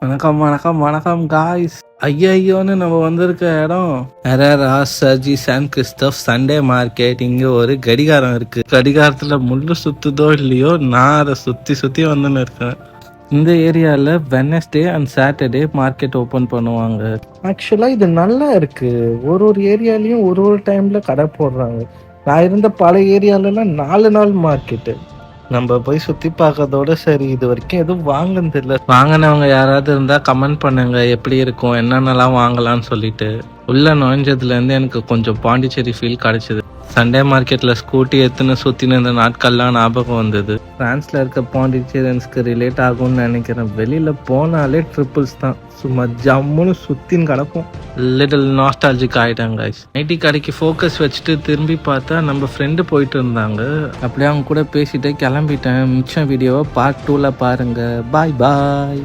வணக்கம் வணக்கம் வணக்கம் காய்ஸ். ஐயோன்னு நம்ம வந்திருக்க இடம் எரரா சர்ஜி சான் கிறிஸ்டோப் சண்டே மார்க்கெட். இங்க ஒரு கடிகாரம் இருக்கு. கடிகாரத்துல முள்ளு சுத்துதோ இல்லையோ, நான் அதை சுத்தி சுத்தி வந்துன்னு இருக்கேன். இந்த ஏரியாவில் Wednesday and Saturday market open பண்ணுவாங்க. ஆக்சுவலாக இது நல்லா இருக்கு. ஒரு ஏரியாலையும் ஒரு டைமில் கடை போடுறாங்க. நான் இருந்த பல ஏரியாலலாம் 4 நாள் மார்க்கெட்டு. நம்ம போய் சுற்றி பார்க்கறதோட சரி, இது வரைக்கும் எதுவும் வாங்கினது இல்லை. வாங்கினவங்க யாராவது இருந்தால் கமெண்ட் பண்ணுங்க, எப்படி இருக்கும், என்னென்னலாம் வாங்கலாம்னு சொல்லிட்டு. உள்ள நுழைஞ்சதுலேருந்து எனக்கு கொஞ்சம் பாண்டிச்சேரி ஃபீல் கிடைச்சிது. சண்டே மார்க்கெட்டில் ஸ்கூட்டி எடுத்துன்னு சுற்றின இந்த நாட்கள்லாம் ஞாபகம் வந்தது. ஃப்ரான்ஸில் இருக்க பாண்டிச்சேரியன்ஸ்க்கு ரிலேட் ஆகும்னு நினைக்கிறேன். வெளியில் போனாலே ட்ரிப்பிள்ஸ் தான், சும்மா ஜம்முன்னு சுற்றின்னு கிடப்போம். லிட்டில் நாஸ்டாலஜிக் ஆகிட்டாங்க. ஐடி கடைக்கு ஃபோக்கஸ் வச்சுட்டு திரும்பி பார்த்தா நம்ம ஃப்ரெண்டு போயிட்டு இருந்தாங்க. அப்படியே அவங்க கூட பேசிட்டு கிளம்பிட்டேன். மிச்சம் வீடியோவை பார்ட் 2ல் பாருங்கள். பாய் பாய்.